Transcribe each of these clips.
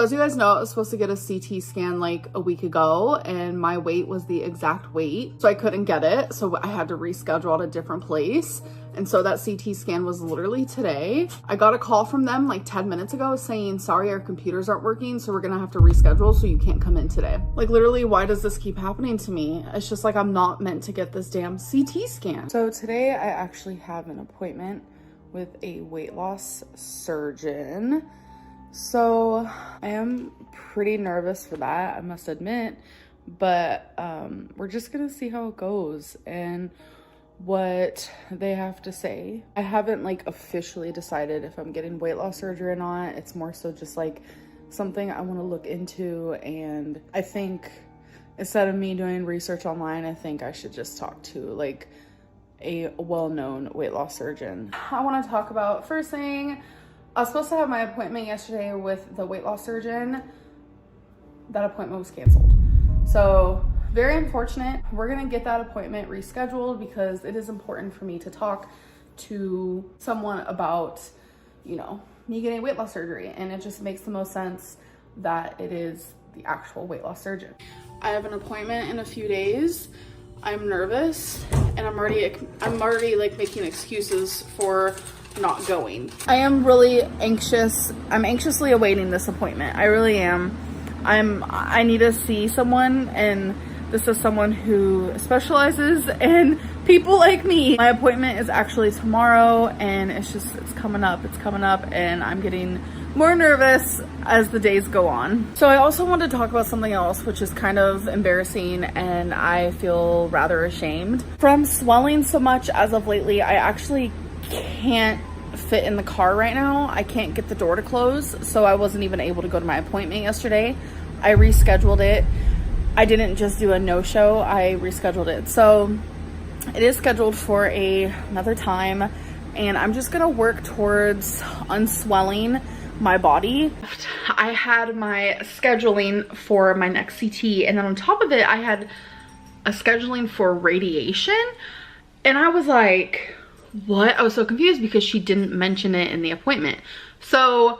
As you guys know, I was supposed to get a CT scan like a week ago and my weight was the exact weight. So I couldn't get it. So I had to reschedule at a different place. And so that CT scan was literally today. I got a call from them like 10 minutes ago saying, sorry, our computers aren't working. So we're gonna have to reschedule so you can't come in today. Like literally, why does this keep happening to me? It's just like, I'm not meant to get this damn CT scan. So today I actually have an appointment with a weight loss surgeon. So I am pretty nervous for that, I must admit, but we're just gonna see how it goes and what they have to say. I haven't like officially decided if I'm getting weight loss surgery or not. It's more so just like something I want to look into, and I think instead of me doing research online, I think I should just talk to like a well-known weight loss surgeon. I want to talk about, first thing, I was supposed to have my appointment yesterday with the weight loss surgeon. That appointment was canceled. So very unfortunate. We're gonna get that appointment rescheduled because it is important for me to talk to someone about, you know, me getting weight loss surgery. And it just makes the most sense that it is the actual weight loss surgeon. I have an appointment in a few days. I'm nervous and I'm already like making excuses for not going. I am really anxious. I'm anxiously awaiting this appointment. I really am. I need to see someone, and this is someone who specializes in people like me. My appointment is actually tomorrow, and it's coming up, and I'm getting more nervous as the days go on. So I also want to talk about something else, which is kind of embarrassing, and I feel rather ashamed. From swelling so much as of lately, I actually can't fit in the car right now. I can't get the door to close, so I wasn't even able to go to my appointment yesterday. I rescheduled it. I didn't just do a no-show, I rescheduled it. So it is scheduled for another time, and I'm just gonna work towards unswelling my body. I had my scheduling for my next CT, and then on top of it, I had a scheduling for radiation, and I was like, what? I was so confused because she didn't mention it in the appointment. So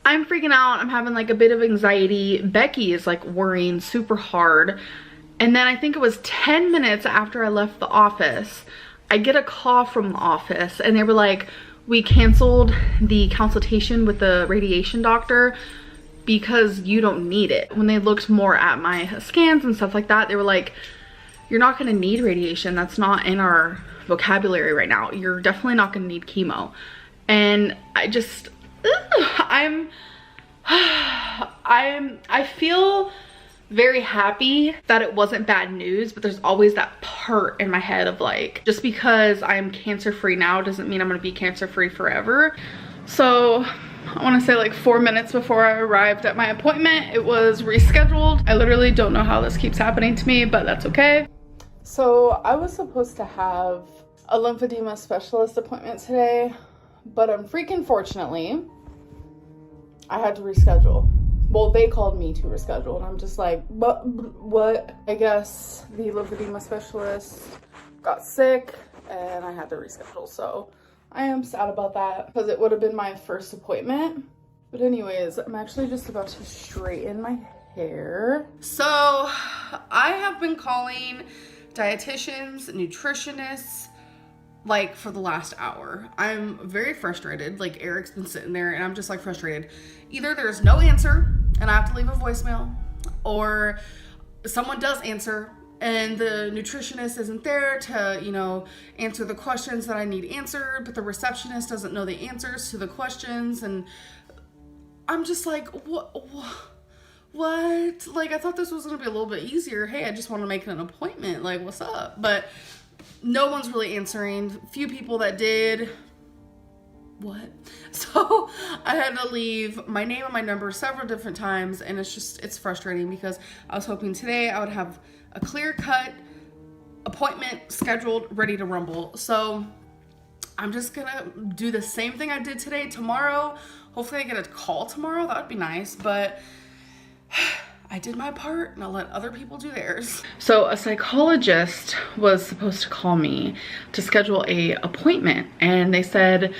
I'm freaking out. I'm having like a bit of anxiety. Becky is like worrying super hard. And then I think it was 10 minutes after I left the office, I get a call from the office and they were like, we canceled the consultation with the radiation doctor because you don't need it. When they looked more at my scans and stuff like that, they were like, you're not gonna need radiation. That's not in our vocabulary right now. You're definitely not gonna need chemo. And I just, I feel very happy that it wasn't bad news, but there's always that part in my head of like, just because I'm cancer free now doesn't mean I'm gonna be cancer free forever. So I want to say like 4 minutes before I arrived at my appointment, it was rescheduled. I literally don't know how this keeps happening to me, but that's okay. So I was supposed to have a lymphedema specialist appointment today, but unfortunately, I had to reschedule. Well, they called me to reschedule, and I'm just like, what? I guess the lymphedema specialist got sick, and I had to reschedule. So I am sad about that because it would have been my first appointment. But anyways, I'm actually just about to straighten my hair. So I have been calling dietitians, nutritionists, like for the last hour. I'm very frustrated. Like Eric's been sitting there and I'm just like frustrated. Either there's no answer and I have to leave a voicemail, or someone does answer and the nutritionist isn't there to, you know, answer the questions that I need answered, but the receptionist doesn't know the answers to the questions. And I'm just like, what? Like, I thought this was gonna be a little bit easier. Hey, I just want to make an appointment. Like, what's up? But no one's really answering. Few people that did. What? So I had to leave my name and my number several different times, and it's frustrating because I was hoping today I would have a clear-cut appointment scheduled, ready to rumble. So I'm just gonna do the same thing I did today, tomorrow. Hopefully I get a call tomorrow. That would be nice, but I did my part and I'll let other people do theirs. So a psychologist was supposed to call me to schedule a appointment, and they said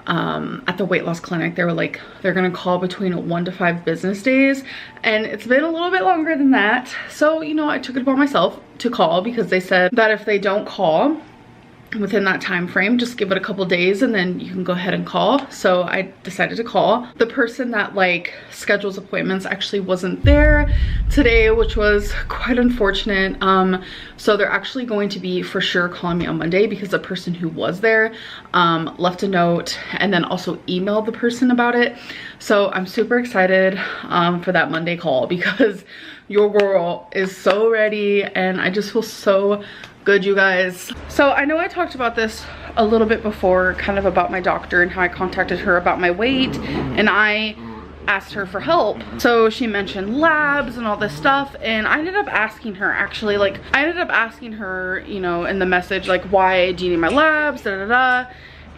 at the weight loss clinic. They were like, they're gonna call between 1 to 5 business days, and it's been a little bit longer than that. So, you know, I took it upon myself to call, because they said that if they don't call within that time frame, just give it a couple days and then you can go ahead and call. So I decided to call. The person that like schedules appointments actually wasn't there today, which was quite unfortunate. So they're actually going to be for sure calling me on Monday, because the person who was there left a note and then also emailed the person about it. So I'm super excited for that Monday call, because your girl is so ready and I just feel so good, you guys. So I know I talked about this a little bit before, kind of about my doctor and how I contacted her about my weight, and I asked her for help. So she mentioned labs and all this stuff, and I ended up asking her, actually, like, I ended up asking her, you know, in the message, like, why do you need my labs, da da da.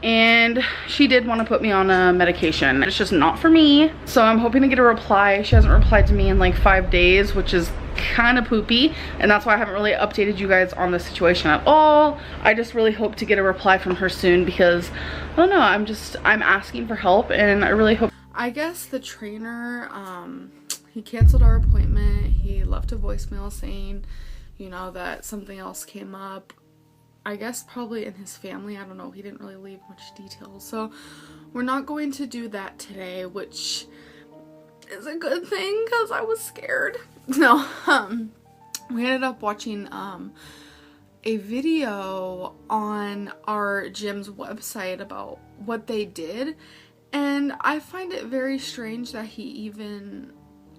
And she did want to put me on a medication. It's just not for me. So I'm hoping to get a reply. She hasn't replied to me in like 5 days, which is kind of poopy, and that's why I haven't really updated you guys on the situation at all. I just really hope to get a reply from her soon, because I don't know, I'm asking for help, and I really hope. I guess the trainer, he canceled our appointment. He left a voicemail saying, you know, that something else came up, I guess probably in his family. I don't know, he didn't really leave much detail. So we're not going to do that today, which is a good thing, because I was scared. No, we ended up watching a video on our gym's website about what they did, and I find it very strange that he even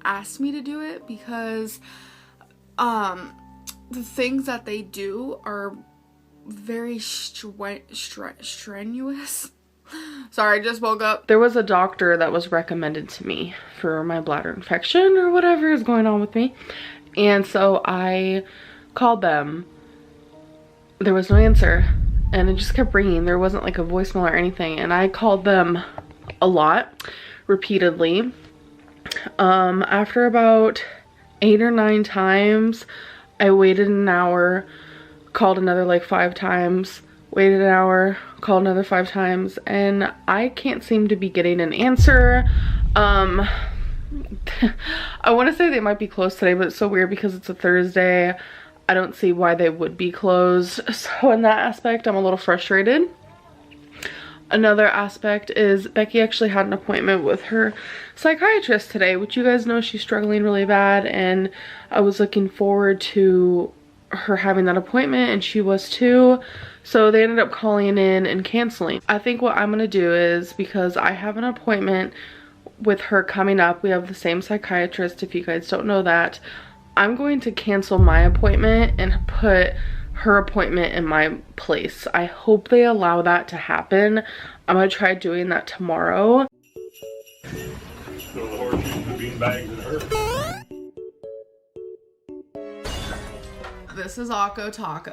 asked me to do it, because the things that they do are very strenuous. Sorry, I just woke up. There was a doctor that was recommended to me for my bladder infection or whatever is going on with me. And so I called them. There was no answer, and it just kept ringing. There wasn't like a voicemail or anything. And I called them a lot, repeatedly. After about 8 or 9 times, I waited an hour, called another like 5 times, waited an hour, called another 5 times, and I can't seem to be getting an answer. I want to say they might be closed today, but it's so weird because it's a Thursday. I don't see why they would be closed. So in that aspect, I'm a little frustrated. Another aspect is Becky actually had an appointment with her psychiatrist today, which you guys know she's struggling really bad, and I was looking forward to her having that appointment, and she was too. So they ended up calling in and canceling. I think what I'm gonna do is, because I have an appointment with her coming up, we have the same psychiatrist, if you guys don't know that, I'm going to cancel my appointment and put her appointment in my place. I hope they allow that to happen. I'm gonna try doing that tomorrow. This is Akko Taco.